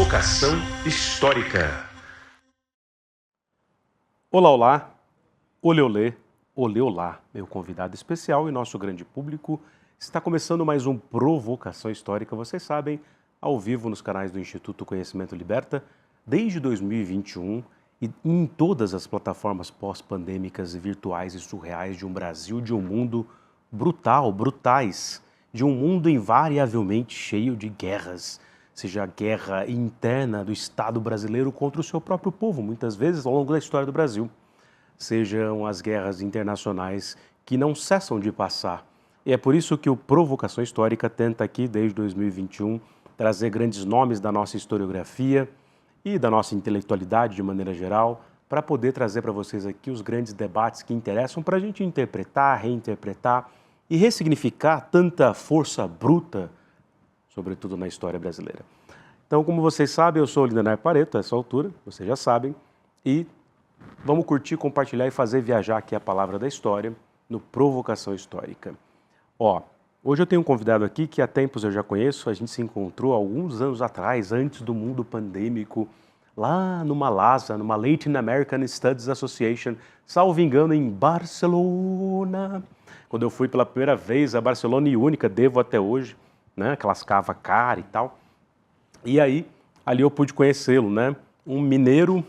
Provocação Histórica. Olá, olá, olê, olê, olê, olá, meu convidado especial e nosso grande público. Está começando mais um Provocação Histórica, vocês sabem, ao vivo nos canais do Instituto Conhecimento Liberta, desde 2021 e em todas as plataformas pós-pandêmicas, virtuais e surreais de um Brasil, de um mundo brutais, de um mundo invariavelmente cheio de guerras, seja a guerra interna do Estado brasileiro contra o seu próprio povo, muitas vezes ao longo da história do Brasil, sejam as guerras internacionais que não cessam de passar. E é por isso que o Provocação Histórica tenta aqui, desde 2021, trazer grandes nomes da nossa historiografia e da nossa intelectualidade de maneira geral, para poder trazer para vocês aqui os grandes debates que interessam para a gente interpretar, reinterpretar e ressignificar tanta força bruta, sobretudo na história brasileira. Então, como vocês sabem, eu sou o Lindenar Pareto, a essa altura, vocês já sabem, e vamos curtir, compartilhar e fazer viajar aqui a palavra da história no Provocação Histórica. Hoje eu tenho um convidado aqui que há tempos eu já conheço, a gente se encontrou alguns anos atrás, antes do mundo pandêmico, lá no Malasa, numa Latin American Studies Association, salvo engano, em Barcelona. Quando eu fui pela primeira vez a Barcelona e única, devo até hoje, né, aquelas cavas caras e tal. E aí, ali eu pude conhecê-lo, né? Um mineiro,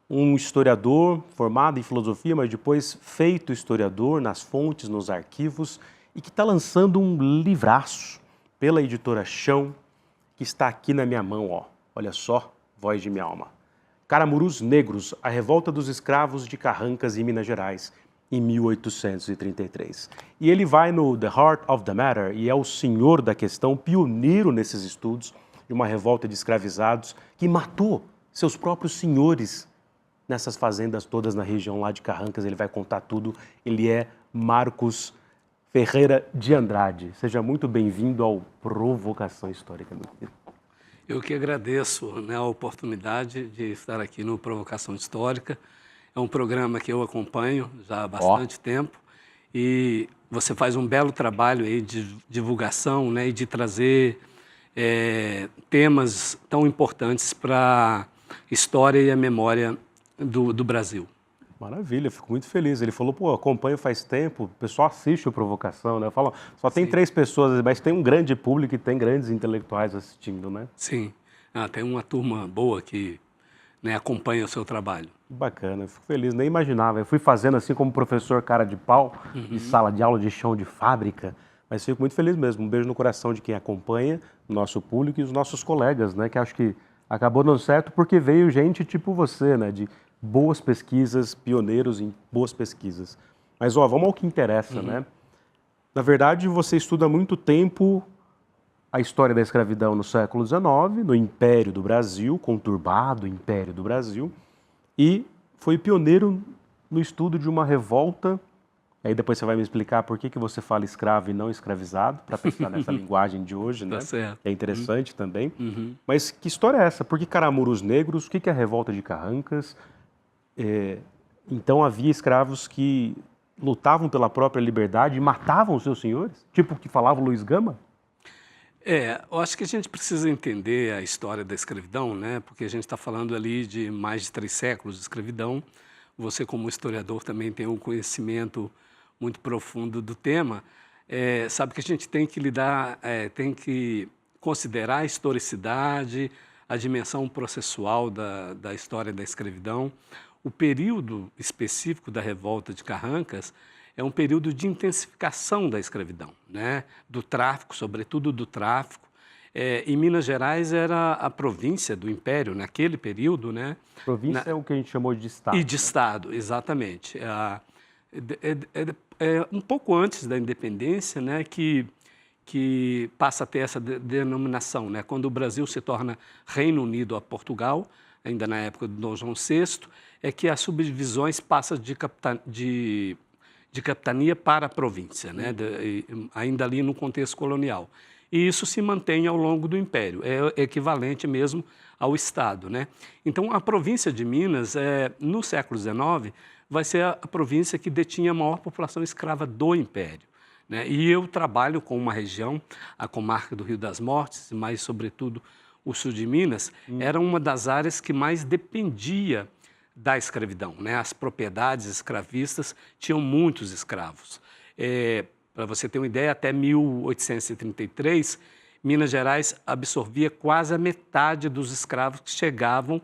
um historiador formado em filosofia, mas depois feito historiador nas fontes, nos arquivos, e que está lançando um livraço pela editora Chão, que está aqui na minha mão, ó. Olha só, voz de minha alma. Caramurus Negros, a revolta dos escravos de Carrancas em Minas Gerais, em 1833. E ele vai no The Heart of the Matter e é o senhor da questão, pioneiro nesses estudos de uma revolta de escravizados que matou seus próprios senhores nessas fazendas todas na região lá de Carrancas. Ele vai contar tudo. Ele é Marcos Ferreira de Andrade. Seja muito bem-vindo ao Provocação Histórica, meu querido. Eu que agradeço, né, a oportunidade de estar aqui no Provocação Histórica. É um programa que eu acompanho já há bastante tempo e você faz um belo trabalho aí de divulgação, né, e de trazer temas tão importantes para a história e a memória do Brasil. Maravilha, fico muito feliz. Ele falou, pô, acompanho faz tempo, o pessoal assiste o Provocação, né? Fala, só tem 3 pessoas, mas tem um grande público e tem grandes intelectuais assistindo, né? Sim, tem uma turma boa que, né, acompanha o seu trabalho. Bacana, eu fico feliz, nem imaginava. Eu fui fazendo assim como professor cara de pau, de sala de aula, de chão de fábrica, mas fico muito feliz mesmo. Um beijo no coração de quem acompanha, o nosso público e os nossos colegas, né? Que acho que acabou dando certo porque veio gente tipo você, né? De boas pesquisas, pioneiros em boas pesquisas. Mas, vamos ao que interessa, né? Na verdade, você estuda há muito tempo a história da escravidão no século XIX, no Império do Brasil, conturbado Império do Brasil, e foi pioneiro no estudo de uma revolta. Aí depois você vai me explicar por que você fala escravo e não escravizado, para pensar nessa linguagem de hoje, né? Tá certo. É interessante também. Mas que história é essa? Por que Caramurus Negros? O que é a revolta de Carrancas? Então havia escravos que lutavam pela própria liberdade e matavam os seus senhores? Tipo o que falava o Luiz Gama? Eu acho que a gente precisa entender a história da escravidão, né? Porque a gente está falando ali de mais de 3 séculos de escravidão. Você, como historiador, também tem um conhecimento muito profundo do tema. Sabe que a gente tem que tem que considerar a historicidade, a dimensão processual da história da escravidão. O período específico da revolta de Carrancas é um período de intensificação da escravidão, né? Do tráfico, sobretudo do tráfico. Em Minas Gerais era a província do Império, naquele período, né? Província é o que a gente chamou de Estado. E de Estado, exatamente. Um pouco antes da independência, né, que passa a ter essa denominação, né? Quando o Brasil se torna Reino Unido a Portugal, ainda na época de Dom João VI, é que as subdivisões passam de capitania para a província, né? Ainda ali no contexto colonial. E isso se mantém ao longo do Império, é equivalente mesmo ao Estado, né? Então, a província de Minas, no século XIX, vai ser a província que detinha a maior população escrava do Império, né? E eu trabalho com uma região, a comarca do Rio das Mortes, mas, sobretudo, o sul de Minas, era uma das áreas que mais dependia da escravidão, né? As propriedades escravistas tinham muitos escravos. Para você ter uma ideia, até 1833, Minas Gerais absorvia quase a metade dos escravos que chegavam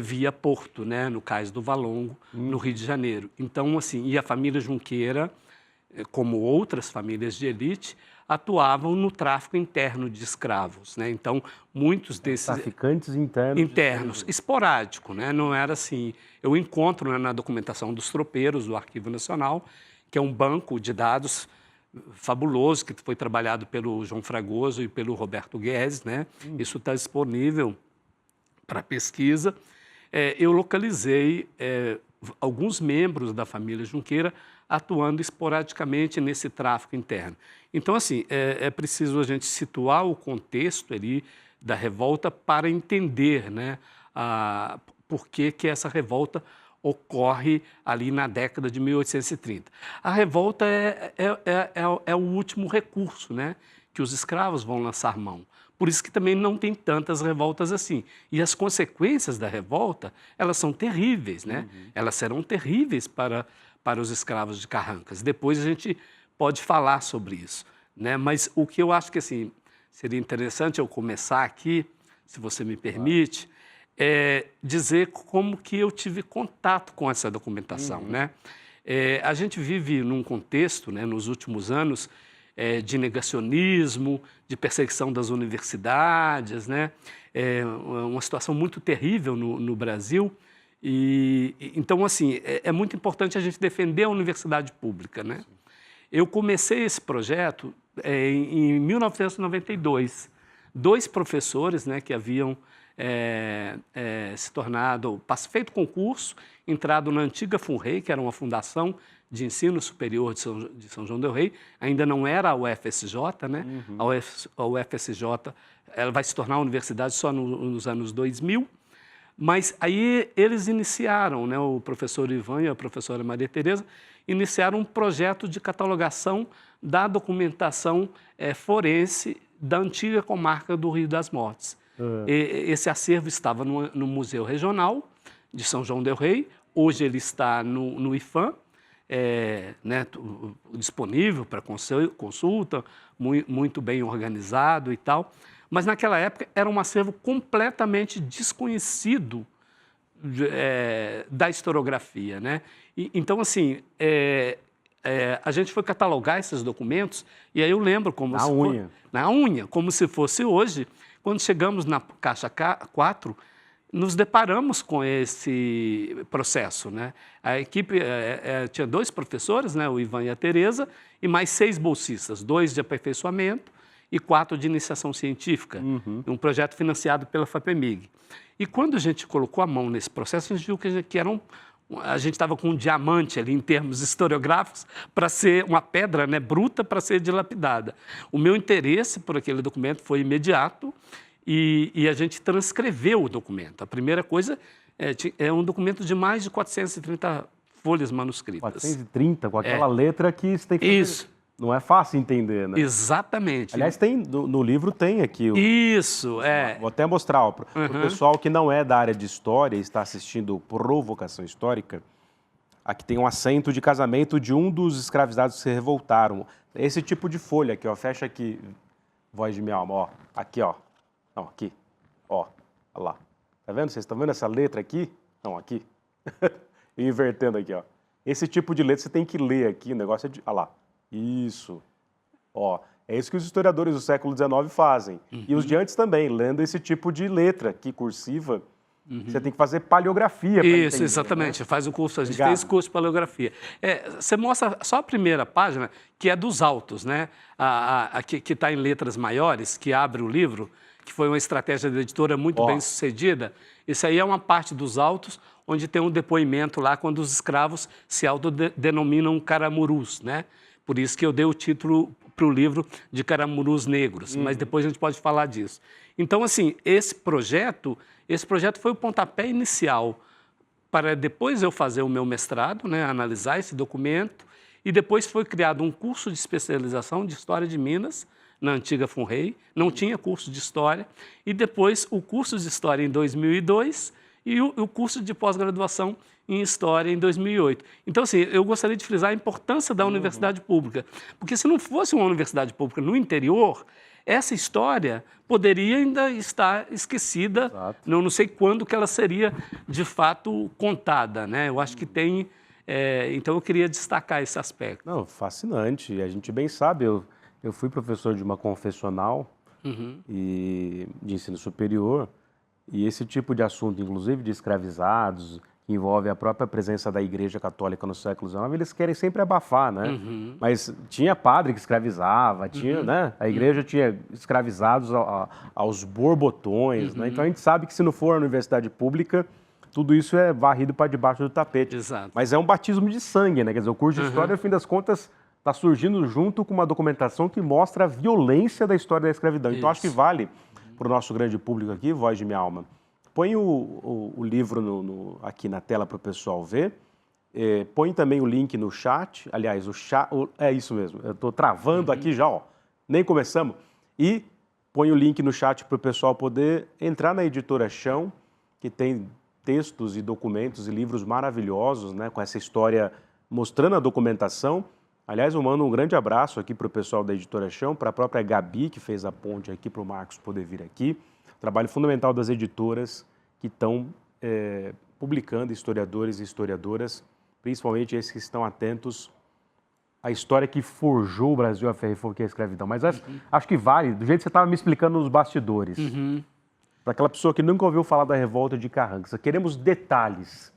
via Porto, né? No Cais do Valongo, no Rio de Janeiro. Então, assim, e a família Junqueira, como outras famílias de elite, atuavam no tráfico interno de escravos, né? Então, muitos desses... Traficantes internos. Internos, esporádico, né? Não era assim... Eu encontro, né, na documentação dos tropeiros do Arquivo Nacional, que é um banco de dados fabuloso, que foi trabalhado pelo João Fragoso e pelo Roberto Guedes, né? Isso está disponível para pesquisa. Eu localizei alguns membros da família Junqueira atuando esporadicamente nesse tráfico interno. Então, assim, é preciso a gente situar o contexto ali da revolta para entender, né, por que essa revolta ocorre ali na década de 1830. A revolta é o último recurso, né, que os escravos vão lançar mão. Por isso que também não tem tantas revoltas assim. E as consequências da revolta, elas são terríveis, né? Elas serão terríveis para os escravos de Carrancas. Depois a gente pode falar sobre isso, né? Mas o que eu acho que assim, seria interessante eu começar aqui, se você me permite, é dizer como que eu tive contato com essa documentação, né? A gente vive num contexto, né, nos últimos anos, de negacionismo, de perseguição das universidades, né? Uma situação muito terrível no Brasil. Então, assim, é muito importante a gente defender a universidade pública, né? Eu comecei esse projeto em 1992. Dois professores, né, que haviam se tornado, feito concurso, entrado na antiga FUNREI, que era uma fundação de ensino superior de São João del Rei, ainda não era a UFSJ, né? A UFSJ ela vai se tornar universidade só nos anos 2000, mas aí eles iniciaram, né, o professor Ivan e a professora Maria Tereza, iniciaram um projeto de catalogação da documentação forense da antiga comarca do Rio das Mortes. Esse acervo estava no Museu Regional de São João del Rei, hoje ele está no IFAM, né, disponível para consulta, muito bem organizado e tal. Mas naquela época era um acervo completamente desconhecido da historiografia, né? Então, assim, a gente foi catalogar esses documentos e aí eu lembro como na unha, como se fosse hoje, quando chegamos na caixa 4, nos deparamos com esse processo, né? A equipe tinha 2 professores, né, o Ivan e a Tereza, e mais 6 bolsistas, 2 de aperfeiçoamento e 4 de iniciação científica, um projeto financiado pela FAPEMIG. E quando a gente colocou a mão nesse processo, a gente viu que a gente estava com um diamante ali em termos historiográficos para ser uma pedra, né, bruta para ser dilapidada. O meu interesse por aquele documento foi imediato. E a gente transcreveu o documento. A primeira coisa é um documento de mais de 430 folhas manuscritas. 430, com aquela letra que você tem que fazer. Isso. Não é fácil entender, né? Exatamente. Aliás, no livro tem aqui. Isso, Vou até mostrar. Para o pessoal que não é da área de história e está assistindo Provocação Histórica, aqui tem um assento de casamento de um dos escravizados que se revoltaram. Esse tipo de folha aqui, ó. Fecha aqui, voz de minha alma, ó. Aqui, ó. Não, aqui, ó, olha lá. Tá vendo? Vocês estão vendo essa letra aqui? Não, aqui. E invertendo aqui, ó. Esse tipo de letra você tem que ler aqui, o negócio é de... Olha lá. Isso. Ó, é isso que os historiadores do século XIX fazem. E os de antes também, lendo esse tipo de letra aqui, cursiva, você tem que fazer paleografia. Isso, exatamente. Né? Faz um curso, a gente fez curso de paleografia. Você mostra só a primeira página, que é dos autos, né? Que está em letras maiores, que abre o livro, que foi uma estratégia da editora muito bem sucedida. Isso aí é uma parte dos autos, onde tem um depoimento lá, quando os escravos se autodenominam caramurus, né? Por isso que eu dei o título para o livro de Caramurus Negros, mas depois a gente pode falar disso. Então, assim, esse projeto foi o pontapé inicial para depois eu fazer o meu mestrado, né, analisar esse documento, e depois foi criado um curso de especialização de História de Minas, na antiga FUNREI, não tinha curso de História, e depois o curso de História em 2002 e o curso de pós-graduação em História em 2008. Então, assim, eu gostaria de frisar a importância da universidade pública, porque se não fosse uma universidade pública no interior, essa história poderia ainda estar esquecida, não sei quando que ela seria, de fato, contada, né? Eu acho que tem... então, eu queria destacar esse aspecto. Não, fascinante. A gente bem sabe, eu fui professor de uma confessional e de ensino superior, e esse tipo de assunto, inclusive de escravizados, que envolve a própria presença da Igreja Católica no século XIX, eles querem sempre abafar, né? Mas tinha padre que escravizava, tinha, né? A Igreja tinha escravizados aos borbotões, né? Então a gente sabe que se não for a universidade pública, tudo isso é varrido para debaixo do tapete. Exato. Mas é um batismo de sangue, né? Quer dizer, o curso de História, no fim das contas, está surgindo junto com uma documentação que mostra a violência da história da escravidão. Então acho que vale para o nosso grande público aqui, Voz de Minha Alma. Põe o livro aqui na tela para o pessoal ver. Põe também o link no chat. Aliás, é isso mesmo. Eu estou travando aqui já, ó. Nem começamos. E põe o link no chat para o pessoal poder entrar na Editora Chão, que tem textos e documentos e livros maravilhosos, né, com essa história mostrando a documentação. Aliás, eu mando um grande abraço aqui para o pessoal da Editora Chão, para a própria Gabi, que fez a ponte aqui para o Marcos poder vir aqui. Trabalho fundamental das editoras que estão publicando historiadores e historiadoras, principalmente esses que estão atentos à história que forjou o Brasil a ferro e fogo, que é a escravidão. Mas acho que vale, do jeito que você estava me explicando nos bastidores, para aquela pessoa que nunca ouviu falar da revolta de Carranza, queremos detalhes,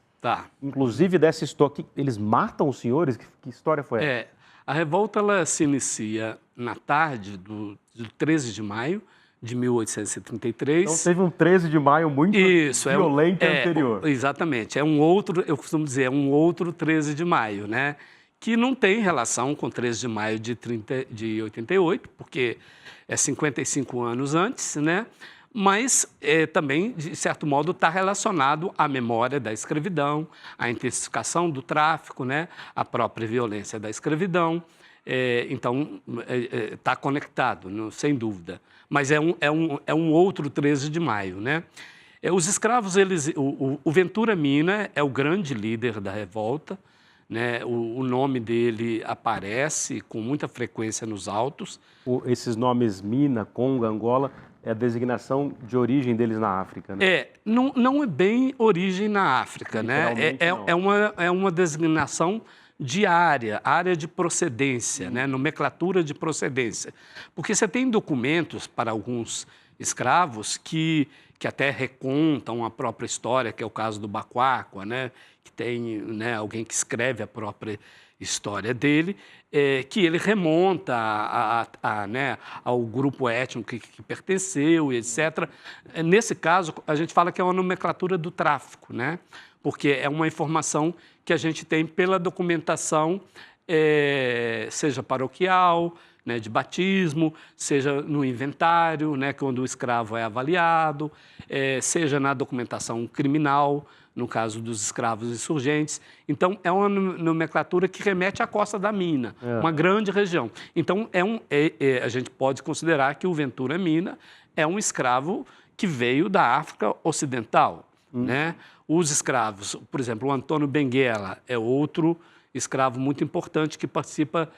inclusive dessa história. Eles matam os senhores? Que história foi essa? A revolta ela se inicia na tarde do 13 de maio, de 1833. Então teve um 13 de maio muito violento anterior. Exatamente. É um outro, eu costumo dizer, é um outro 13 de maio, né? Que não tem relação com 13 de maio de 88, porque é 55 anos antes, né? Mas também, de certo modo, está relacionado à memória da escravidão, à intensificação do tráfico, né? À própria violência da escravidão. Então, está conectado, sem dúvida. Mas é um outro 13 de maio, né? Os escravos, o Ventura Mina é o grande líder da revolta, né? O nome dele aparece com muita frequência nos autos. Esses nomes Mina, Congo, Angola, é a designação de origem deles na África, né? Não é bem origem na África, né? É uma designação de área de procedência, né? Nomenclatura de procedência. Porque você tem documentos para alguns escravos que até recontam a própria história, que é o caso do Baquáqua, né? Que tem, né, alguém que escreve a própria história dele, que ele remonta né, ao grupo étnico que pertenceu, etc. Nesse caso, a gente fala que é uma nomenclatura do tráfico, né? Porque é uma informação que a gente tem pela documentação, seja paroquial, né, de batismo, seja no inventário, né, quando o escravo é avaliado, seja na documentação criminal, no caso dos escravos insurgentes. Então, é uma nomenclatura que remete à Costa da Mina, uma grande região. Então, a gente pode considerar que o Ventura Mina é um escravo que veio da África Ocidental, né? Os escravos, por exemplo, o Antônio Benguela é outro escravo muito importante que participa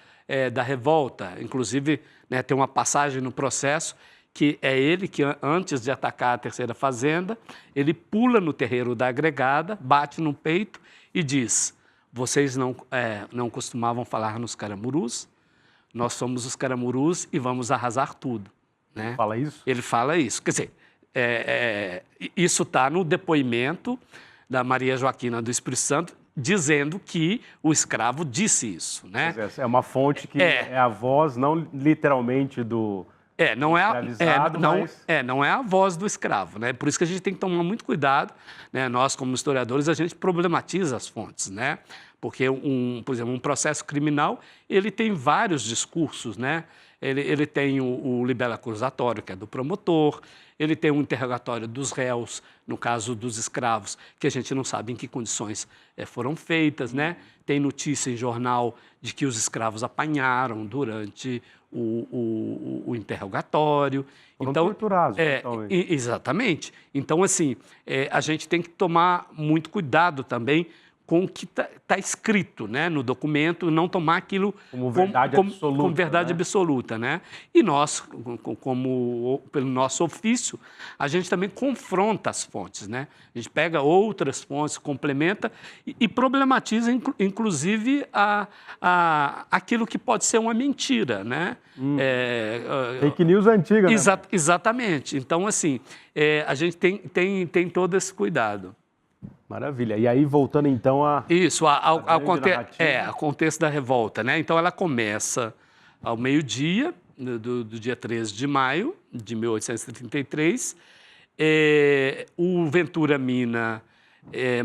da revolta. Inclusive, né, tem uma passagem no processo que é ele que, antes de atacar a terceira fazenda, ele pula no terreiro da agregada, bate no peito e diz: vocês não costumavam falar nos caramurus? Nós somos os caramurus e vamos arrasar tudo. Né? Fala isso? Ele fala isso. Quer dizer, isso está no depoimento da Maria Joaquina do Espírito Santo, dizendo que o escravo disse isso. Né? É uma fonte que é a voz, não literalmente do... não é a voz do escravo, né? Por isso que a gente tem que tomar muito cuidado, né? Nós, como historiadores, a gente problematiza as fontes, né? Porque, por exemplo, um processo criminal, ele tem vários discursos, né? Ele tem o libelo acusatório, que é do promotor, ele tem o interrogatório dos réus, no caso dos escravos, que a gente não sabe em que condições foram feitas, né? Tem notícia em jornal de que os escravos apanharam durante o interrogatório. Foram torturados, exatamente. Então, assim, a gente tem que tomar muito cuidado também com o que está escrito, né, no documento, não tomar aquilo como verdade absoluta. Como verdade, né? Absoluta, né? E nós, pelo nosso ofício, a gente também confronta as fontes, né? A gente pega outras fontes, complementa e problematiza, inclusive, aquilo que pode ser uma mentira, né? Fake news antiga, né? Exatamente. Então, assim, a gente tem todo esse cuidado. Maravilha. E aí, voltando então ao contexto da revolta, né? Então, ela começa ao meio-dia, do dia 13 de maio de 1833. O Ventura Mina,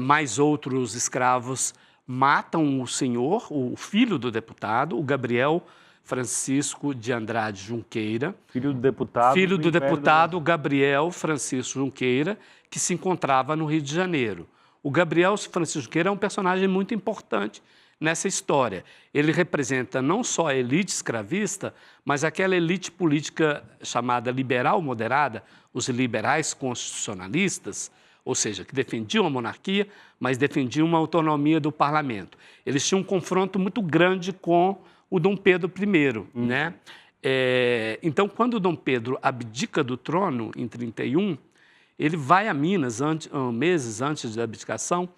mais outros escravos, matam o senhor, o filho do deputado, o Gabriel Francisco de Andrade Junqueira. Filho do deputado Gabriel Francisco Junqueira, que se encontrava no Rio de Janeiro. O Gabriel Francisco Junqueira é um personagem muito importante nessa história. Ele representa não só a elite escravista, mas aquela elite política chamada liberal moderada, os liberais constitucionalistas, ou seja, que defendiam a monarquia, mas defendiam uma autonomia do parlamento. Eles tinham um confronto muito grande com o Dom Pedro I, né? Então, quando o Dom Pedro abdica do trono, em 31, ele vai a Minas, meses antes da abdicação,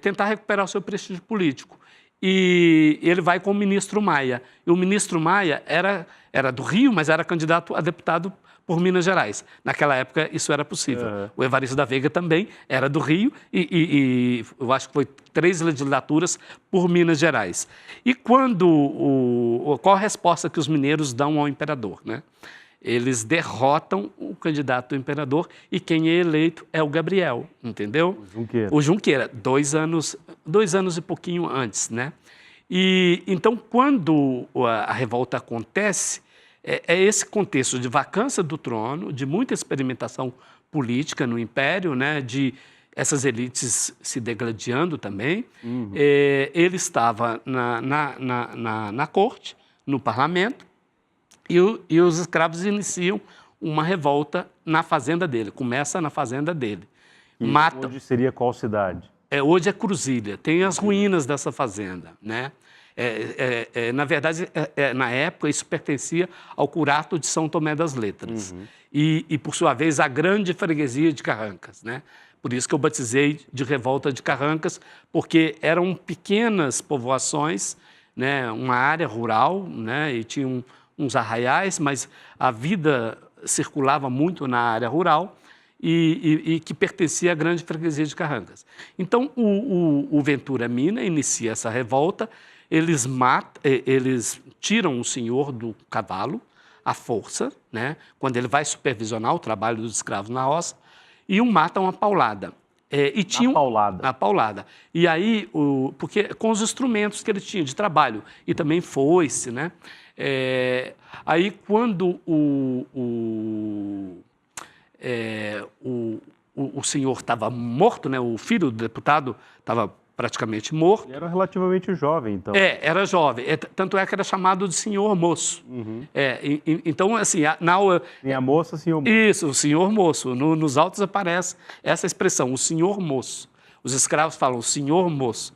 tentar recuperar o seu prestígio político. E ele vai com o ministro Maia. E o ministro Maia era do Rio, mas era candidato a deputado por Minas Gerais. Naquela época, isso era possível. O Evaristo da Veiga também era do Rio e eu acho que foi 3 legislaturas por Minas Gerais. E qual a resposta que os mineiros dão ao imperador, né? Eles derrotam o candidato ao imperador e quem é eleito é o Gabriel, entendeu? O Junqueira, 2 anos e pouquinho antes, né? E então, quando a revolta acontece, é esse contexto de vacância do trono, de muita experimentação política no Império, né? De essas elites se degladiando também. Ele estava na corte, no parlamento, e os escravos iniciam uma revolta na fazenda dele. Começa na fazenda dele. Hoje seria qual cidade? Hoje é Cruzília. Tem as ruínas dessa fazenda, né? Na verdade, na época, isso pertencia ao curato de São Tomé das Letras. E, por sua vez, a grande freguesia de Carrancas, né? Por isso que eu batizei de Revolta de Carrancas, porque eram pequenas povoações, né? Uma área rural, né? E tinha uns arraiais, mas a vida circulava muito na área rural e que pertencia à grande freguesia de Carrancas. Então, o Ventura Mina inicia essa revolta, eles tiram o senhor do cavalo, à força, né, quando ele vai supervisionar o trabalho dos escravos na roça, e o matam à paulada. A paulada. E aí, porque com os instrumentos que ele tinha de trabalho, e também foice, né? Aí, quando o senhor estava morto, né, o filho do deputado estava praticamente morto. E era relativamente jovem, então. Era jovem. Tanto é que era chamado de senhor moço. Então, assim... Minha moça, senhor moço. Isso, o senhor moço. Nos autos aparece essa expressão, o senhor moço. Os escravos falam, o senhor moço.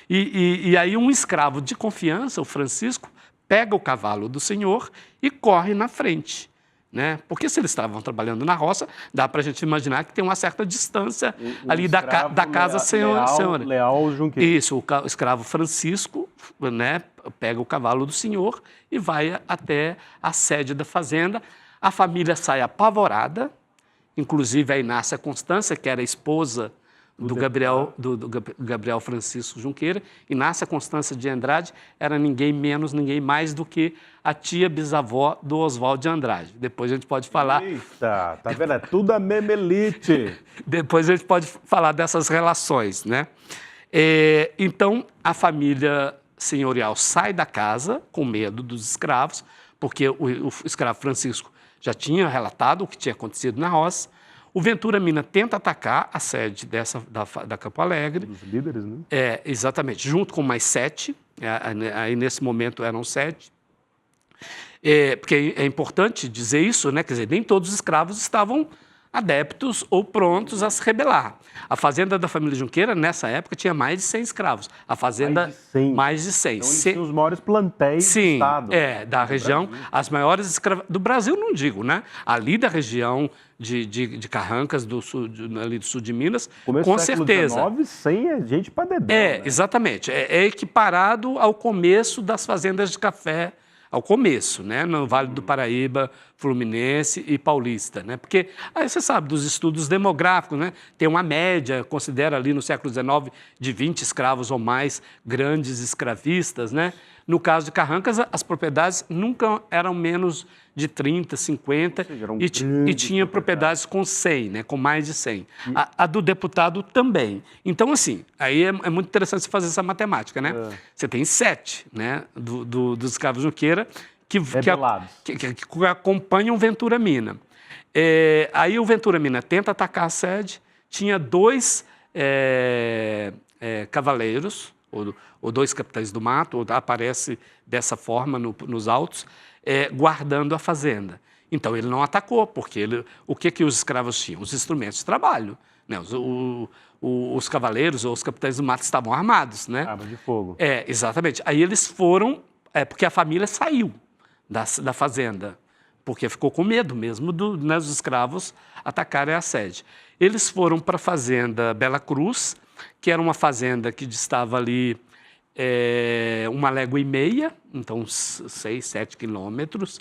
E aí um escravo de confiança, o Francisco, pega o cavalo do senhor e corre na frente, né? Porque se eles estavam trabalhando na roça, dá para a gente imaginar que tem uma certa distância ali da casa senhora. Leal ao Junqueira. Isso, o escravo Francisco, né, pega o cavalo do senhor e vai até a sede da fazenda. A família sai apavorada, inclusive a Inácia Constância, que era esposa do Gabriel Francisco Junqueira. Inácia Constância de Andrade era ninguém menos, ninguém mais do que a tia bisavó do Oswaldo de Andrade. Depois a gente pode falar... Eita, tá vendo? É tudo a mesma elite. Depois a gente pode falar dessas relações, né? Então, a família senhorial sai da casa com medo dos escravos, porque o escravo Francisco já tinha relatado o que tinha acontecido na roça. O Ventura Mina tenta atacar a sede da Campo Alegre. Os líderes, né? Exatamente, junto com mais 7, aí nesse momento eram 7. Porque é importante dizer isso, né? Quer dizer, nem todos os escravos estavam adeptos ou prontos a se rebelar. A fazenda da família Junqueira, nessa época, tinha mais de 100 escravos. A fazenda, mais de 100. Então, eles tinham os maiores plantéis do estado. Da região. Brasil. As maiores escravas... Do Brasil, não digo, né? Ali da região de Carrancas, ali do sul de Minas, com certeza. Começo do século XIX, 100 é gente para dedéu, né? Exatamente. É equiparado ao começo das fazendas de café, ao começo, né? No Vale do Paraíba, Fluminense e Paulista, né? Porque aí você sabe dos estudos demográficos, né? Tem uma média, considera ali no século XIX, de 20 escravos ou mais grandes escravistas, né? No caso de Carrancas, as propriedades nunca eram menos de 30, 50 seja, e tinha propriedades com 100, né? Com mais de 100. A do deputado também. Então, assim, aí é muito interessante você fazer essa matemática, né? Você tem 7, né? Dos escravos Junqueira que acompanham o Ventura Mina. Aí o Ventura Mina tenta atacar a sede, tinha 2 cavaleiros, ou 2 capitães do mato, ou aparece dessa forma nos autos, guardando a fazenda. Então, ele não atacou, porque o que os escravos tinham? Os instrumentos de trabalho. Né? Os cavaleiros ou os capitães do mato estavam armados. Né? Arma de fogo. Exatamente. Aí eles foram, porque a família saiu da fazenda, porque ficou com medo mesmo dos escravos atacarem a sede. Eles foram para a fazenda Bela Cruz, que era uma fazenda que distava ali 1,5 léguas, então 6, 7 quilômetros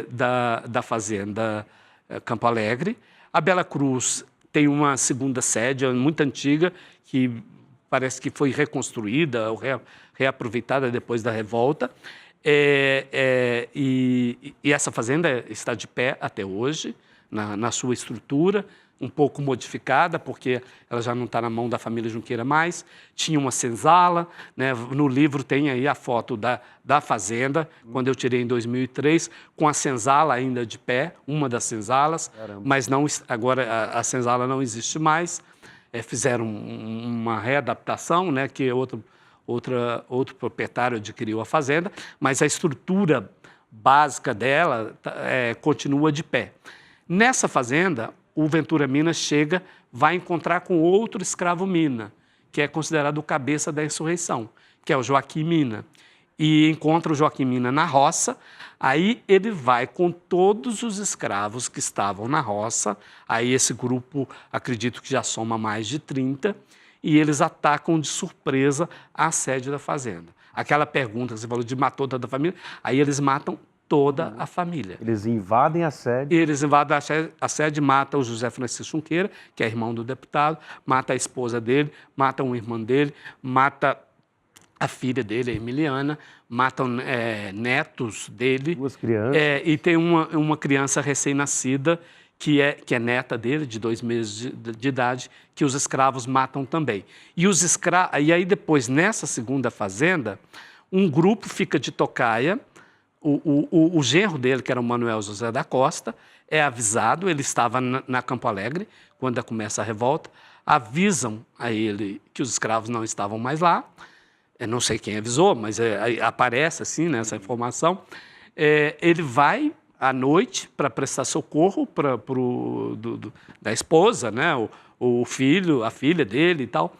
da fazenda Campo Alegre. A Bela Cruz tem uma segunda sede muito antiga, que parece que foi reconstruída ou reaproveitada depois da revolta. E essa fazenda está de pé até hoje, na sua estrutura, um pouco modificada, porque ela já não está na mão da família Junqueira mais. Tinha uma senzala, né? No livro tem aí a foto da fazenda, quando eu tirei em 2003, com a senzala ainda de pé, uma das senzalas. Caramba. Mas não, agora a senzala não existe mais. Fizeram uma readaptação, né? Que outro proprietário adquiriu a fazenda, mas a estrutura básica dela continua de pé. Nessa fazenda, o Ventura Mina vai encontrar com outro escravo Mina, que é considerado o cabeça da insurreição, que é o Joaquim Mina. E encontra o Joaquim Mina na roça, aí ele vai com todos os escravos que estavam na roça, aí esse grupo, acredito que já soma mais de 30, e eles atacam de surpresa a sede da fazenda. Aquela pergunta que você falou de matou toda a família, aí eles matam toda a família. Eles invadem a sede. Eles invadem a sede, matam o José Francisco Junqueira, que é irmão do deputado, mata a esposa dele, mata um irmão dele, mata a filha dele, a Emiliana, matam netos dele. 2 crianças. E tem uma criança recém-nascida, que é neta dele, de 2 meses de idade, que os escravos matam também. E aí depois, nessa segunda fazenda, um grupo fica de tocaia. O genro dele, que era o Manuel José da Costa, é avisado, ele estava na Campo Alegre, quando começa a revolta, avisam a ele que os escravos não estavam mais lá. Eu não sei quem avisou, mas aparece assim, né, essa informação. Ele vai à noite para prestar socorro da esposa, né, o filho, a filha dele e tal.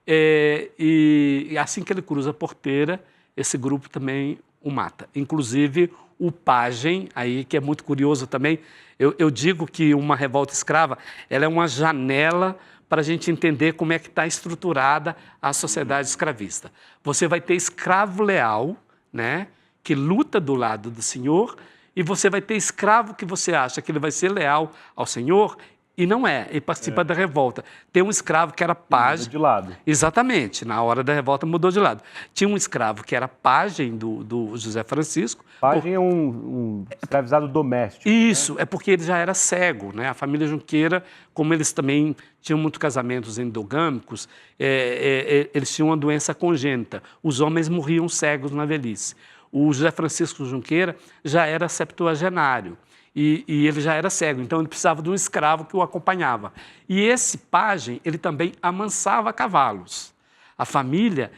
E assim que ele cruza a porteira, esse grupo também o mata. Inclusive o pajem, aí, que é muito curioso também. Eu digo que uma revolta escrava ela é uma janela para a gente entender como é que está estruturada a sociedade escravista. Você vai ter escravo leal, né, que luta do lado do senhor, e você vai ter escravo que você acha que ele vai ser leal ao senhor, e não é, ele participa da revolta. Tem um escravo que era pajem. Mudou de lado. Exatamente, na hora da revolta mudou de lado. Tinha um escravo que era pajem do José Francisco. Pajem é um escravizado doméstico. Isso, né? É porque ele já era cego, né? A família Junqueira, como eles também tinham muitos casamentos endogâmicos, eles tinham uma doença congênita. Os homens morriam cegos na velhice. o José Francisco Junqueira já era septuagenário. E ele já era cego, então ele precisava de um escravo que o acompanhava. E esse pajem, ele também amansava cavalos. A família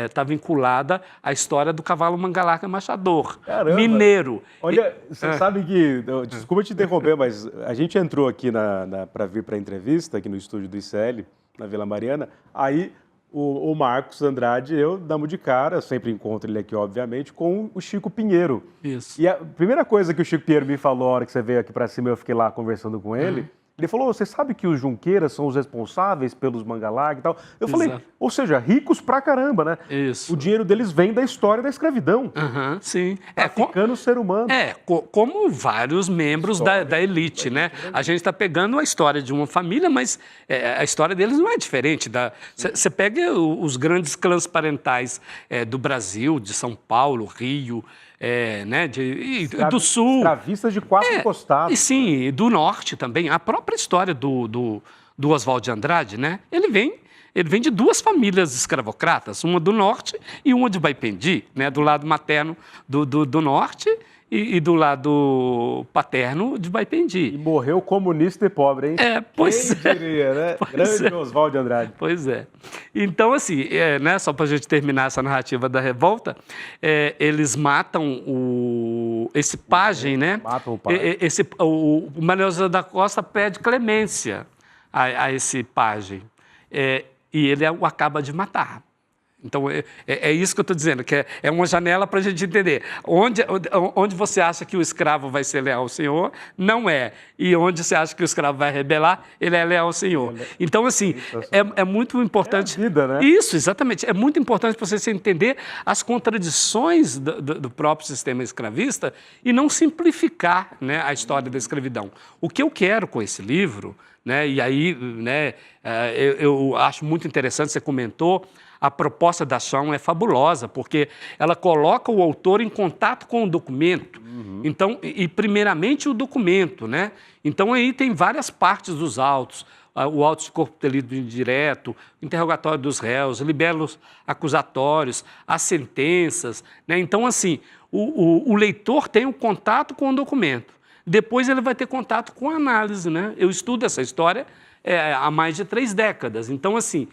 está vinculada à história do cavalo Mangalaca Machador, Caramba. mineiro. Olha, você sabe que, desculpa te interromper, mas a gente entrou aqui para vir para a entrevista, aqui no estúdio do ICL, na Vila Mariana, aí o Marcos Andrade e eu damos de cara, eu sempre encontro ele aqui, obviamente, com o Chico Pinheiro. Isso. E a primeira coisa que o Chico Pinheiro me falou, a hora que você veio aqui para cima, eu fiquei lá conversando com ele, ele falou, você sabe que os Junqueiras são os responsáveis pelos Mangalaga e tal? Eu falei, ou seja, ricos pra caramba, né? Isso. O dinheiro deles vem da história da escravidão. Sim. Traficando o ser humano. Como vários membros da elite, né? A gente está pegando a história de uma família, mas a história deles não é diferente. Você pega os grandes clãs parentais do Brasil, de São Paulo, Rio, né, do Sul. Escravistas de quatro encostados. E sim, do Norte também. A própria história do Oswald de Andrade, né? Ele vem de duas famílias escravocratas, uma do Norte e uma de Baipendi, né? Do lado materno do Norte e do lado paterno de Baipendi. E morreu comunista e pobre, hein? Pois Quem diria, né? Grande Oswald de Andrade. Pois é. Então, assim, né, só para a gente terminar essa narrativa da revolta, eles matam esse pajem, né? Matam o pajem. O Manuel José da Costa pede clemência a esse pajem. E ele o acaba de matar. Então, é isso que eu estou dizendo, que é uma janela para a gente entender. Onde você acha que o escravo vai ser leal ao Senhor, não é. E onde você acha que o escravo vai rebelar, ele é leal ao Senhor. Então, assim, é muito importante... É a vida, né? Isso, exatamente. É muito importante para você entender as contradições do próprio sistema escravista e não simplificar, né, a história da escravidão. O que eu quero com esse livro, né, e aí, né, eu acho muito interessante, você comentou, a proposta da ação é fabulosa, porque ela coloca o autor em contato com o documento. Então, e primeiramente o documento, né? Então, aí tem várias partes dos autos. O auto de corpo de delito indireto, interrogatório dos réus, libelos acusatórios, as sentenças, né? Então, assim, o leitor tem um contato com o documento. Depois ele vai ter contato com a análise, né? Eu estudo essa história há mais de 3 décadas. Então, assim,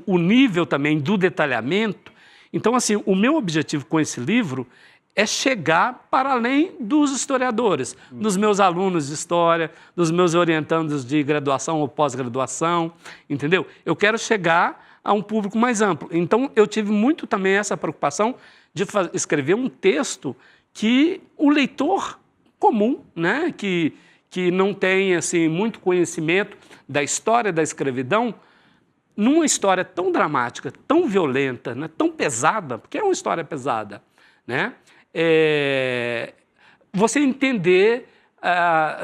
o nível também do detalhamento... Então, assim, o meu objetivo com esse livro é chegar para além dos historiadores, dos meus alunos de história, dos meus orientandos de graduação ou pós-graduação, entendeu? Eu quero chegar a um público mais amplo. Então, eu tive muito também essa preocupação de escrever um texto que o leitor comum, né, que não tem assim, muito conhecimento da história da escravidão, numa história tão dramática, tão violenta, né, tão pesada, porque é uma história pesada, né, você entender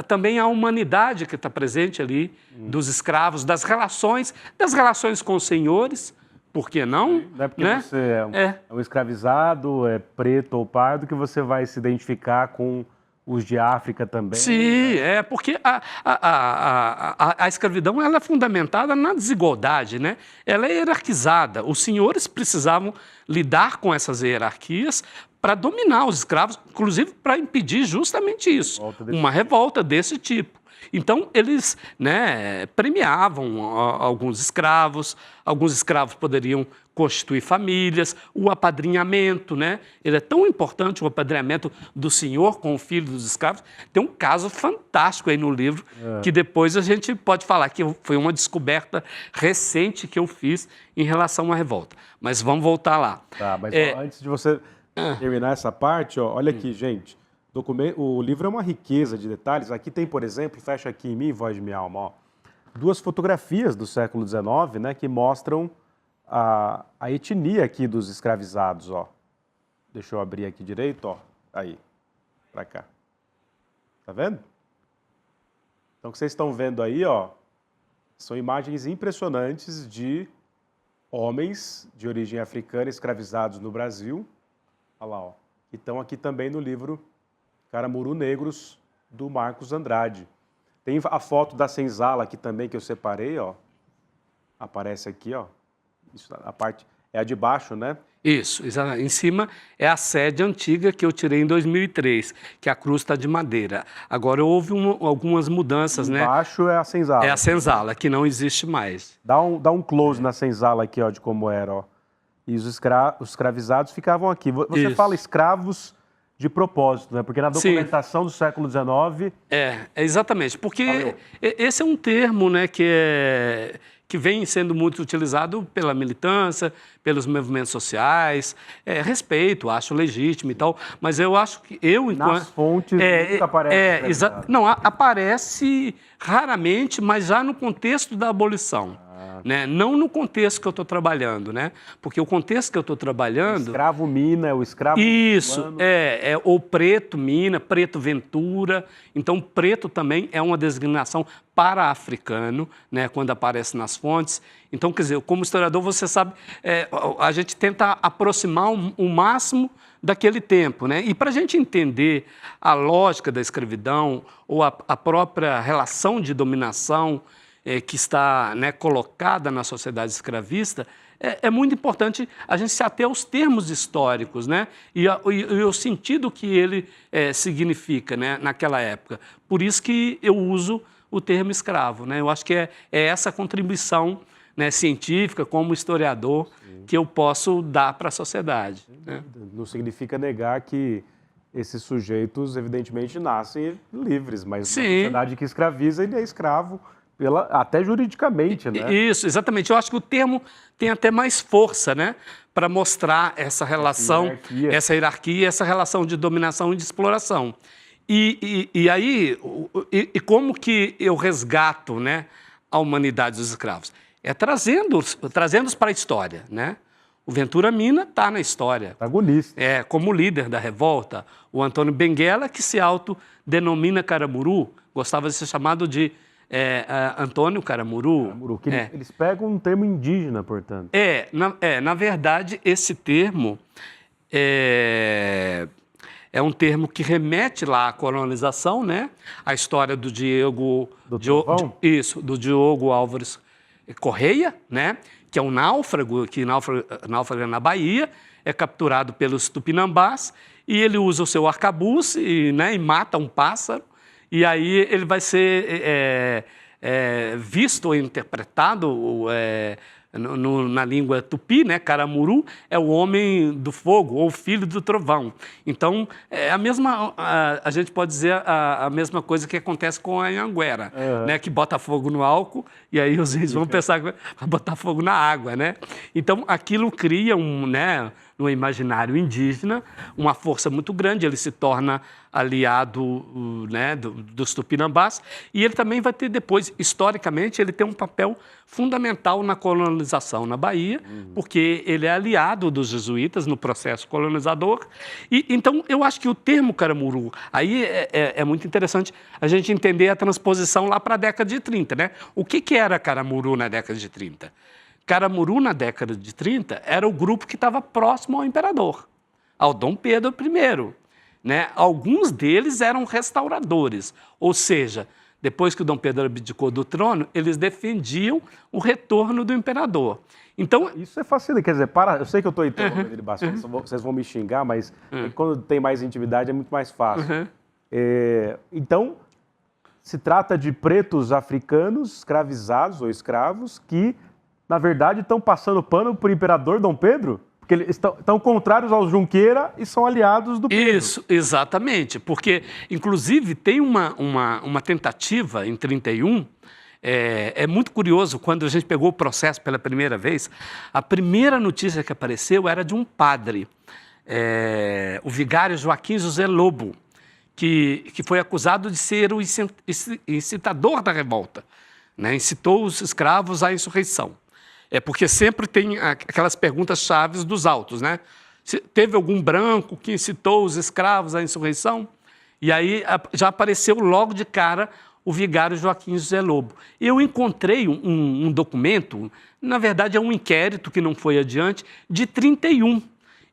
também a humanidade que está presente ali, dos escravos, das relações com os senhores, por que não? Não é porque né? você é um escravizado, é preto ou pardo, que você vai se identificar com os de África também. Sim, porque a escravidão ela é fundamentada na desigualdade, né? Ela é hierarquizada. Os senhores precisavam lidar com essas hierarquias para dominar os escravos, inclusive para impedir justamente isso, uma revolta desse tipo. Então, eles, né, premiavam alguns escravos poderiam constituir famílias, o apadrinhamento, né? Ele é tão importante, o apadrinhamento do senhor com o filho dos escravos. Tem um caso fantástico aí no livro, que depois a gente pode falar que foi uma descoberta recente que eu fiz em relação à revolta. Mas vamos voltar lá. Tá, mas antes de você terminar essa parte, olha aqui, gente. O livro é uma riqueza de detalhes. Aqui tem, por exemplo, fecha aqui em mim, Voz de Minha Alma, 2 fotografias do século XIX, né, que mostram a etnia aqui dos escravizados, Deixa eu abrir aqui direito, aí, para cá. Tá vendo? Então, o que vocês estão vendo aí, são imagens impressionantes de homens de origem africana escravizados no Brasil. Olha lá, que estão aqui também no livro Caramuru Negros, do Marcos Andrade. Tem a foto da senzala aqui também, que eu separei, Aparece aqui, Isso, a parte é a de baixo, né? Isso, em cima é a sede antiga que eu tirei em 2003, que a cruz está de madeira. Agora houve algumas mudanças, né? Embaixo é a senzala. É a senzala, que não existe mais. Dá um close na senzala aqui, ó, de como era, ó. E os escravizados ficavam aqui. Você Isso. fala escravos de propósito, né? Porque na documentação do século XIX... Exatamente, porque esse é um termo, né, que vem sendo muito utilizado pela militância, pelos movimentos sociais. Respeito, acho legítimo e tal, mas eu acho que Nas fontes nunca aparece. Não, aparece raramente, mas já no contexto da abolição. Né? Não no contexto que eu estou trabalhando, né? Porque o contexto que eu estou trabalhando... O escravo mina, é o escravo... Isso, humano. o preto mina, preto ventura. Então, preto também é uma designação para africano, né? Quando aparece nas fontes. Então, quer dizer, como historiador, você sabe, a gente tenta aproximar o máximo daquele tempo, né? E para a gente entender a lógica da escravidão ou a própria relação de dominação que está, né, colocada na sociedade escravista, é muito importante a gente se ater aos termos históricos, né? E o sentido que ele significa, né, naquela época. Por isso que eu uso o termo escravo, né? Eu acho que é essa contribuição, né, científica, como historiador, que eu posso dar para a sociedade. Né? Não significa negar que esses sujeitos, evidentemente, nascem livres, mas Sim. na sociedade que escraviza, ele é escravo até juridicamente, né? Isso, exatamente. Eu acho que o termo tem até mais força, né, para mostrar essa relação, essa hierarquia, essa relação de dominação e de exploração. E aí, como que eu resgato, né, a humanidade dos escravos? Trazendo-os para a história, né? O Ventura Mina está na história. Protagonista. Como líder da revolta. O Antônio Benguela, que se autodenomina Caramuru, gostava de ser chamado de Antônio Caramuru. Eles pegam um termo indígena, portanto. Na verdade, esse termo é um termo que remete lá à colonização, né? A história do Diogo Álvares Correia, né? Que é um náufrago, que náufraga na Bahia, é capturado pelos tupinambás e ele usa o seu arcabuz e mata um pássaro. E aí ele vai ser visto ou interpretado na língua tupi, né? Caramuru é o homem do fogo ou filho do trovão. Então, a gente pode dizer a mesma coisa que acontece com a Anhanguera, né? Que bota fogo no álcool e aí os índios vão pensar que vai botar fogo na água, né? Então, aquilo cria no imaginário indígena uma força muito grande, ele se torna aliado, né, dos tupinambás, e ele também vai ter depois, historicamente, ele tem um papel fundamental na colonização na Bahia, porque ele é aliado dos jesuítas no processo colonizador. E então, eu acho que o termo Caramuru, aí é muito interessante a gente entender a transposição lá para a década de 30, né? O que era Caramuru na década de 30? Caramuru, na década de 30, era o grupo que estava próximo ao imperador, ao Dom Pedro I. Né? Alguns deles eram restauradores, ou seja, depois que o Dom Pedro abdicou do trono, eles defendiam o retorno do imperador. Então, isso é fascinante, quer dizer, eu sei que eu estou interrompendo ele bastante, vocês vão me xingar, mas quando tem mais intimidade é muito mais fácil. Então, se trata de pretos africanos escravizados ou escravos que, na verdade, estão passando pano para o imperador Dom Pedro? Porque eles estão contrários aos Junqueira e são aliados do Pedro. Isso, exatamente. Porque, inclusive, tem uma tentativa em 31. É muito curioso, quando a gente pegou o processo pela primeira vez, a primeira notícia que apareceu era de um padre, o vigário Joaquim José Lobo, que foi acusado de ser o incitador da revolta, né? Incitou os escravos à insurreição. Porque sempre tem aquelas perguntas chaves dos autos, né? Teve algum branco que incitou os escravos à insurreição? E aí já apareceu logo de cara o vigário Joaquim José Lobo. Eu encontrei um documento, na verdade é um inquérito que não foi adiante, de 31.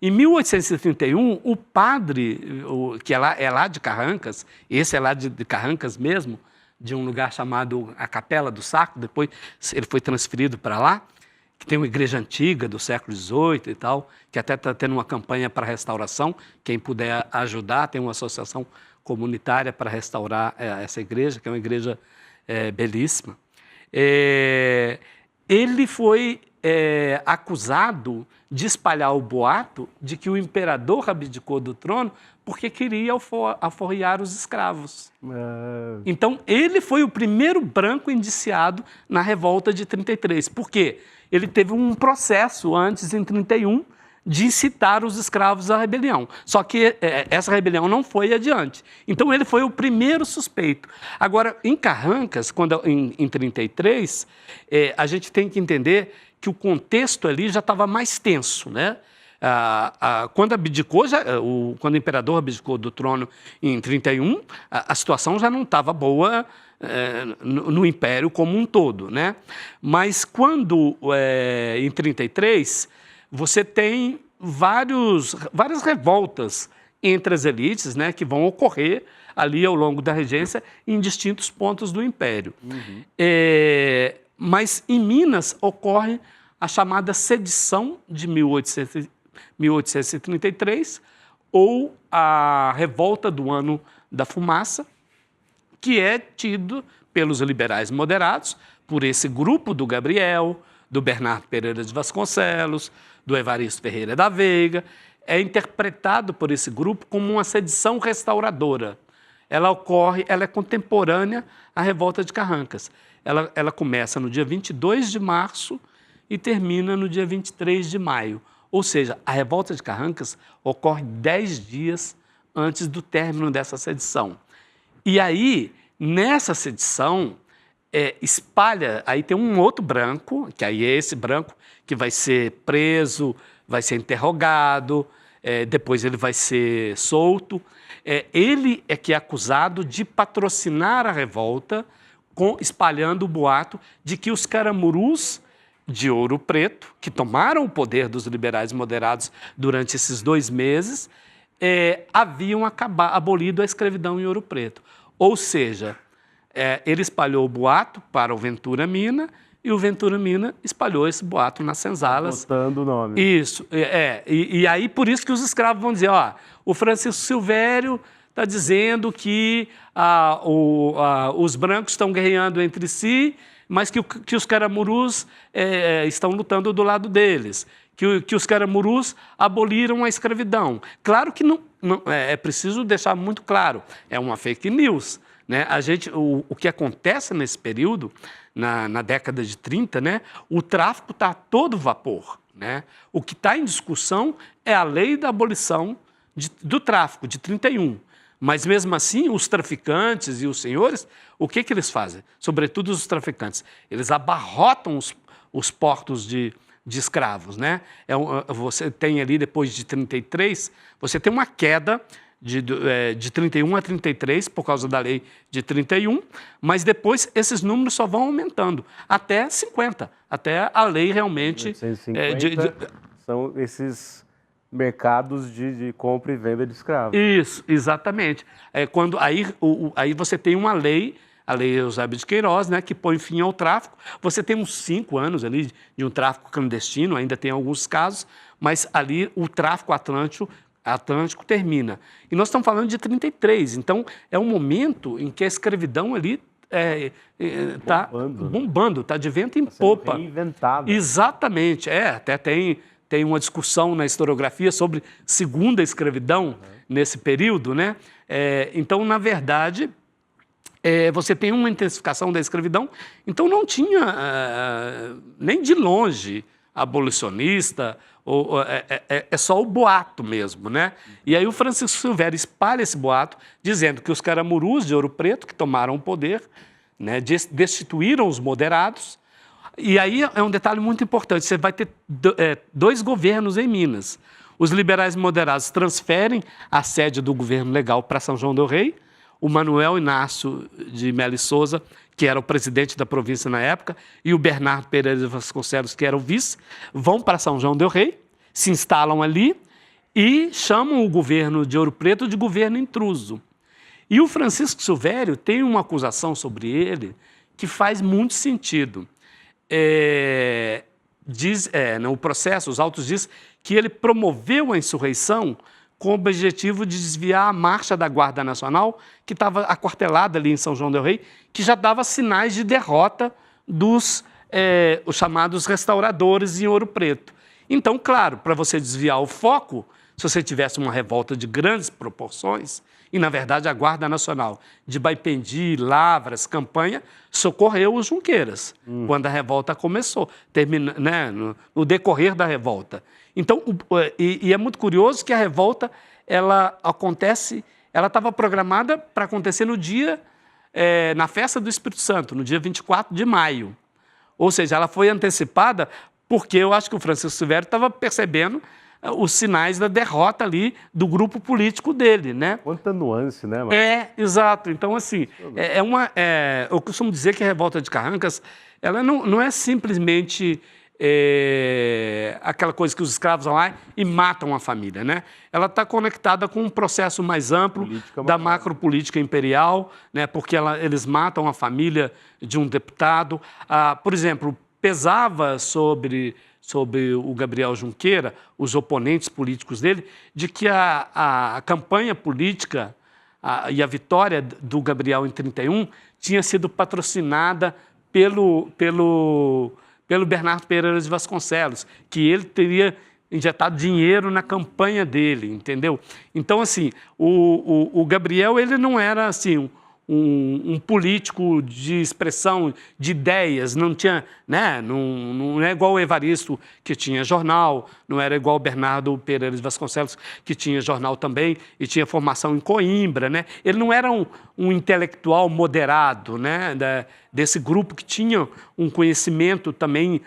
Em 1831, o padre, que é lá de Carrancas, esse é lá de Carrancas mesmo, de um lugar chamado a Capela do Saco, depois ele foi transferido para lá, que tem uma igreja antiga do século XVIII e tal, que até está tendo uma campanha para restauração. Quem puder ajudar, tem uma associação comunitária para restaurar essa igreja, que é uma igreja belíssima. Ele foi acusado de espalhar o boato de que o imperador abdicou do trono porque queria aforrear os escravos. Então, ele foi o primeiro branco indiciado na revolta de 33. Por quê? Ele teve um processo antes, em 31, de incitar os escravos à rebelião. Só que essa rebelião não foi adiante. Então, ele foi o primeiro suspeito. Agora, em Carrancas, em 33, a gente tem que entender que o contexto ali já estava mais tenso, né? Quando abdicou, quando o imperador abdicou do trono em 31, a situação já não estava boa no Império como um todo, né? Mas quando, em 33, você tem várias revoltas entre as elites, né, que vão ocorrer ali ao longo da regência em distintos pontos do Império. Mas em Minas ocorre a chamada sedição de 1833, ou a revolta do Ano da Fumaça, que é tido pelos liberais moderados, por esse grupo do Gabriel, do Bernardo Pereira de Vasconcelos, do Evaristo Ferreira da Veiga, é interpretado por esse grupo como uma sedição restauradora. Ela é contemporânea à Revolta de Carrancas. Ela começa no dia 22 de março e termina no dia 23 de maio. Ou seja, a Revolta de Carrancas ocorre 10 dias antes do término dessa sedição. E aí, nessa sedição, espalha, aí tem um outro branco, que aí é esse branco que vai ser preso, vai ser interrogado, depois ele vai ser solto. Ele é que é acusado de patrocinar a revolta, espalhando o boato de que os caramurus de Ouro Preto, que tomaram o poder dos liberais moderados durante esses 2 meses, haviam abolido a escravidão em Ouro Preto. Ou seja, ele espalhou o boato para o Ventura Mina e o Ventura Mina espalhou esse boato nas senzalas. Botando o nome. Isso. E aí, por isso que os escravos vão dizer, o Francisco Silvério está dizendo que os brancos estão guerreando entre si, mas que os caramurus estão lutando do lado deles, que os caramurus aboliram a escravidão. Claro que não é preciso deixar muito claro, é uma fake news, né? O que acontece nesse período, na década de 30, né, o tráfico está a todo vapor, né? O que está em discussão é a lei da abolição do tráfico, de 31. Mas, mesmo assim, os traficantes e os senhores, o que eles fazem? Sobretudo os traficantes. Eles abarrotam os portos de escravos, né? Você tem ali, depois de 33, você tem uma queda de 31 a 33, por causa da lei de 31, mas depois esses números só vão aumentando, até 50, até a lei realmente... 150 são esses mercados de compra e venda de escravos. Isso, exatamente. Aí você tem uma lei, a Lei Eusébio de Queiroz, né, que põe fim ao tráfico. Você tem uns 5 anos ali de um tráfico clandestino, ainda tem alguns casos, mas ali o tráfico atlântico termina. E nós estamos falando de 33, então é um momento em que a escravidão ali está bombando, está de vento em popa. Reinventada. Exatamente, até tem uma discussão na historiografia sobre segunda escravidão nesse período, né? Então, na verdade, você tem uma intensificação da escravidão, então não tinha nem de longe abolicionista, é só o boato mesmo, né? E aí o Francisco Silvério espalha esse boato, dizendo que os caramurus de Ouro Preto, que tomaram o poder, né, destituíram os moderados. E aí é um detalhe muito importante, você vai ter 2 governos em Minas. Os liberais moderados transferem a sede do governo legal para São João del Rei. O Manuel Inácio de Melo e Souza, que era o presidente da província na época, e o Bernardo Pereira de Vasconcelos, que era o vice, vão para São João del Rei, se instalam ali e chamam o governo de Ouro Preto de governo intruso. E o Francisco Silvério tem uma acusação sobre ele que faz muito sentido. no processo, os autos diz que ele promoveu a insurreição com o objetivo de desviar a marcha da Guarda Nacional, que estava aquartelada ali em São João del Rei, que já dava sinais de derrota dos os chamados restauradores em Ouro Preto. Então, claro, para você desviar o foco, se você tivesse uma revolta de grandes proporções, e, na verdade, a Guarda Nacional de Baipendi, Lavras, Campanha, socorreu os Junqueiras, quando a revolta começou, né, no decorrer da revolta. Então, e é muito curioso que a revolta, ela estava programada para acontecer no dia, na festa do Espírito Santo, no dia 24 de maio. Ou seja, ela foi antecipada porque eu acho que o Francisco Silvério estava percebendo os sinais da derrota ali do grupo político dele, né? Quanta nuance, né, Marcos? Exato. Então, assim, eu costumo dizer que a revolta de Carrancas, ela não é simplesmente aquela coisa que os escravos vão lá e matam a família, né? Ela está conectada com um processo mais amplo da macropolítica imperial, né? Porque eles matam a família de um deputado. Por exemplo, pesava sobre o Gabriel Junqueira, os oponentes políticos dele, de que a campanha política e a vitória do Gabriel em 31 tinha sido patrocinada pelo Bernardo Pereira de Vasconcelos, que ele teria injetado dinheiro na campanha dele, entendeu? Então, assim, o Gabriel, ele não era, assim, um político de expressão de ideias, não tinha, né? Não é igual o Evaristo, que tinha jornal, não era igual o Bernardo Pereira de Vasconcelos, que tinha jornal também e tinha formação em Coimbra, né? Ele não era um intelectual moderado, né? Desse grupo que tinha um conhecimento também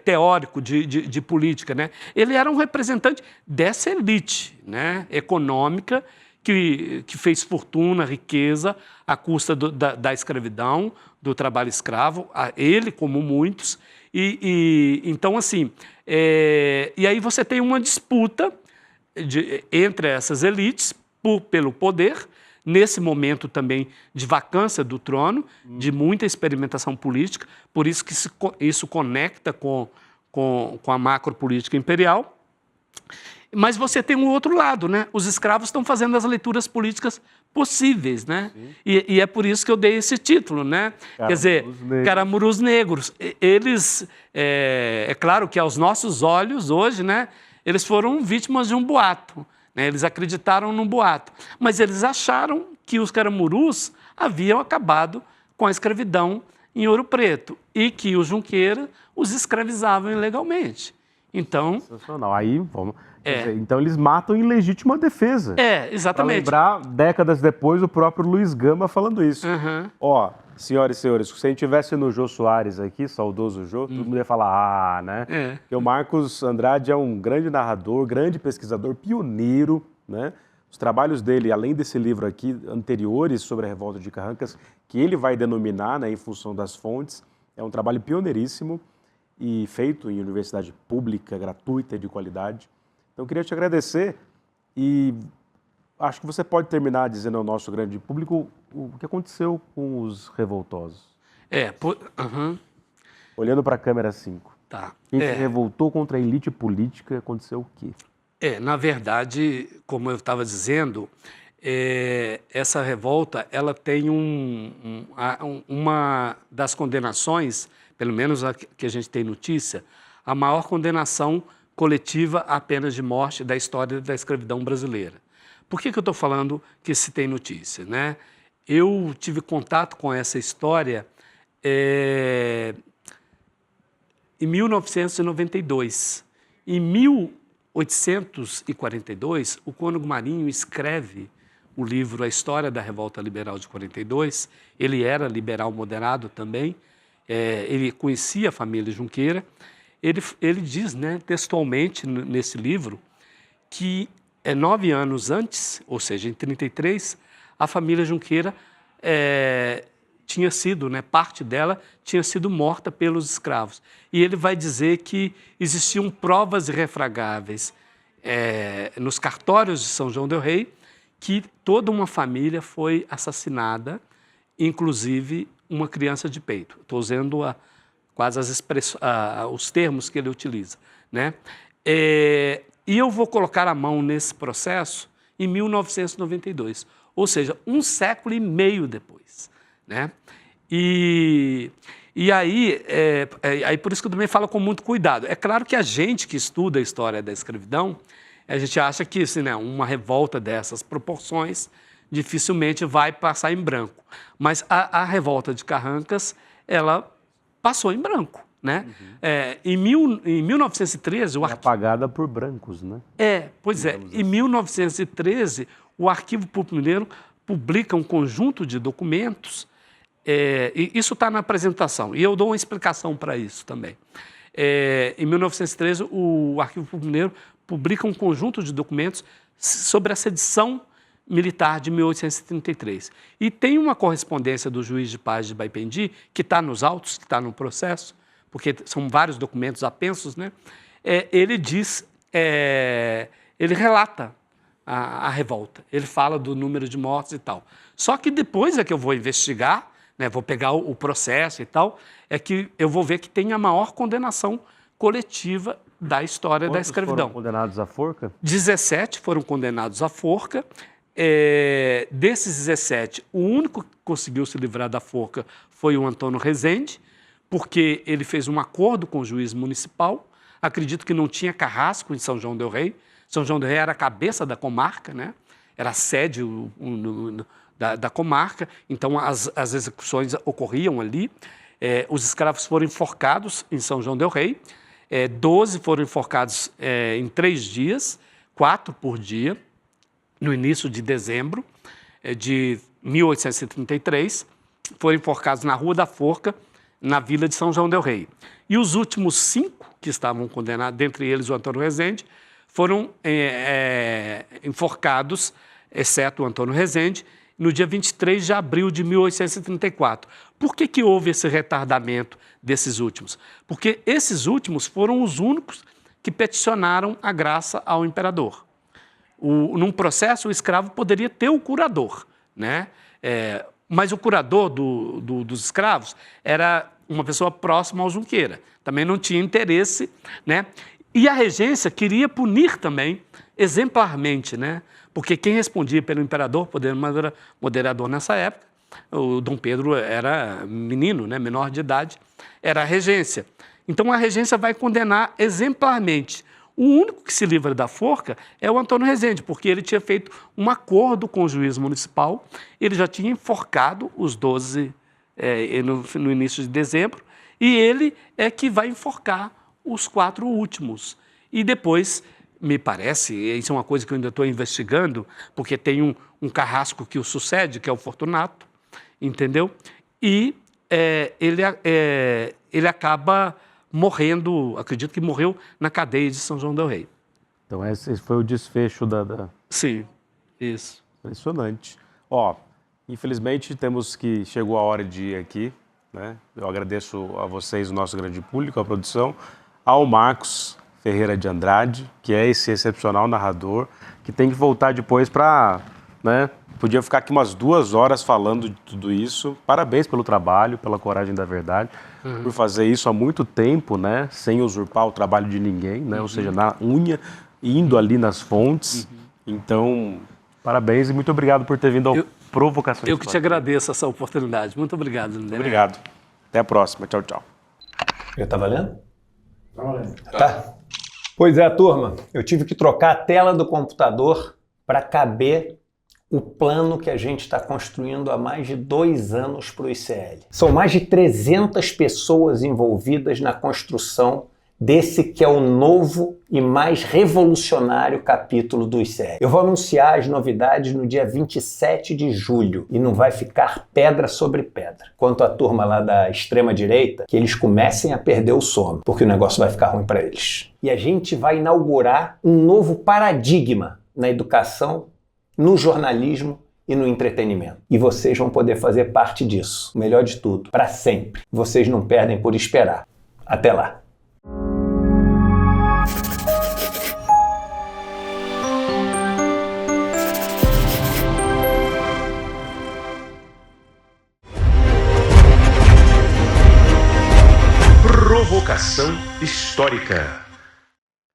teórico de política, né? Ele era um representante dessa elite, né? Econômica, que fez fortuna, riqueza, à custa da escravidão, do trabalho escravo, ele como muitos. Então, assim, e aí você tem uma disputa entre essas elites pelo poder, nesse momento também de vacância do trono, de muita experimentação política, por isso que isso conecta com a macropolítica imperial. Mas você tem um outro lado, né? Os escravos estão fazendo as leituras políticas possíveis, né? E é por isso que eu dei esse título, né? Quer dizer, Caramurus Negros. Eles, é claro que aos nossos olhos hoje, né? Eles foram vítimas de um boato, né? Eles acreditaram num boato, mas eles acharam que os caramurus haviam acabado com a escravidão em Ouro Preto e que os Junqueira os escravizavam ilegalmente. Então, sensacional. Aí, vamos... Então, eles matam em legítima defesa. Exatamente. Para lembrar, décadas depois, o próprio Luiz Gama falando isso. Ó, senhoras e senhores, se a gente estivesse no Jô Soares aqui, saudoso Jô, todo mundo ia falar, né? Porque o Marcos Andrade é um grande narrador, grande pesquisador, pioneiro, né? Os trabalhos dele, além desse livro aqui, anteriores sobre a Revolta de Carrancas, que ele vai denominar, né, em função das fontes, é um trabalho pioneiríssimo e feito em universidade pública, gratuita e de qualidade. Então, eu queria te agradecer e acho que você pode terminar dizendo ao nosso grande público o que aconteceu com os revoltosos. Olhando para a câmera 5. Tá. Quem se revoltou contra a elite política, aconteceu o quê? Na verdade, como eu estava dizendo, essa revolta, ela tem uma das condenações, pelo menos a que a gente tem notícia, a maior condenação coletiva à pena de morte da história da escravidão brasileira. Por que eu estou falando que se tem notícia, né? Eu tive contato com essa história em 1992. Em 1842, o Cônego Marinho escreve o livro A História da Revolta Liberal de 42. Ele era liberal moderado também, ele conhecia a família Junqueira. Ele diz, né, textualmente nesse livro, que 9 anos antes, ou seja, em 33, a família Junqueira tinha sido, né, parte dela tinha sido morta pelos escravos. E ele vai dizer que existiam provas irrefragáveis nos cartórios de São João del Rei que toda uma família foi assassinada, inclusive uma criança de peito. Estou usando quais os termos que ele utiliza, né? E eu vou colocar a mão nesse processo em 1992, ou seja, 1 século e meio depois, né? E aí, aí por isso que eu também falo com muito cuidado. É claro que a gente que estuda a história da escravidão, a gente acha que assim, né, uma revolta dessas proporções dificilmente vai passar em branco. Mas a revolta de Carrancas, ela passou em branco, né? Em 1913... apagada por brancos, né? Pois é. Em 1913, o Arquivo Público Mineiro publica um conjunto de documentos, e isso está na apresentação, e eu dou uma explicação para isso também. Em 1913, o Arquivo Público Mineiro publica um conjunto de documentos sobre a sedição militar de 1833. E tem uma correspondência do juiz de paz de Baipendi, que está nos autos, que está no processo, porque são vários documentos apensos, né? Ele diz, ele relata a revolta, ele fala do número de mortos e tal. Só que depois é que eu vou investigar, né, vou pegar o processo e tal, é que eu vou ver que tem a maior condenação coletiva da história da escravidão. Foram condenados à forca? 17 foram condenados à forca. Desses 17, o único que conseguiu se livrar da forca foi o Antônio Rezende, porque ele fez um acordo com o juiz municipal. Acredito que não tinha carrasco em São João del Rei. São João del Rei era a cabeça da comarca, né? Era a sede da comarca, então as execuções ocorriam ali. Os escravos foram enforcados em São João del Rei. 12 foram enforcados em 3 dias, 4 por dia, no início de dezembro de 1833, foram enforcados na Rua da Forca, na vila de São João del Rei. E os últimos 5 que estavam condenados, dentre eles o Antônio Rezende, foram enforcados, exceto o Antônio Rezende, no dia 23 de abril de 1834. Por que houve esse retardamento desses últimos? Porque esses últimos foram os únicos que peticionaram a graça ao imperador. Num processo, o escravo poderia ter o curador, né? Mas o curador dos escravos era uma pessoa próxima ao Junqueira. Também não tinha interesse, né? E a regência queria punir também exemplarmente, né? Porque quem respondia pelo imperador, poder moderador nessa época, o Dom Pedro era menino, né? Menor de idade, era a regência. Então a regência vai condenar exemplarmente. O único que se livra da forca é o Antônio Rezende, porque ele tinha feito um acordo com o juiz municipal, ele já tinha enforcado os 12 no início de dezembro, e ele é que vai enforcar os 4 últimos. E depois, me parece, isso é uma coisa que eu ainda estou investigando, porque tem um carrasco que o sucede, que é o Fortunato, entendeu? E ele acaba morrendo, acredito que morreu na cadeia de São João del Rei. Então esse foi o desfecho da... Sim, isso. Impressionante. Infelizmente chegou a hora de ir aqui, né? Eu agradeço a vocês, o nosso grande público, a produção, ao Marcos Ferreira de Andrade, que é esse excepcional narrador, que tem que voltar depois para, né? Podia ficar aqui umas 2 horas falando de tudo isso. Parabéns pelo trabalho, pela coragem da verdade, por fazer isso há muito tempo, né? Sem usurpar o trabalho de ninguém, né? Ou seja, na unha, indo ali nas fontes. Então, parabéns e muito obrigado por ter vindo ao Provocação Histórica. Eu que te agradeço essa oportunidade. Muito obrigado. Muito obrigado. Até a próxima. Tchau, tchau. Já tá valendo? Tá valendo. Tá. Pois é, turma. Eu tive que trocar a tela do computador para caber o plano que a gente está construindo há mais de 2 anos para o ICL. São mais de 300 pessoas envolvidas na construção desse que é o novo e mais revolucionário capítulo do ICL. Eu vou anunciar as novidades no dia 27 de julho e não vai ficar pedra sobre pedra. Quanto à turma lá da extrema-direita, que eles comecem a perder o sono, porque o negócio vai ficar ruim para eles. E a gente vai inaugurar um novo paradigma na educação, no jornalismo e no entretenimento. E vocês vão poder fazer parte disso. O melhor de tudo, para sempre. Vocês não perdem por esperar. Até lá. Histórica.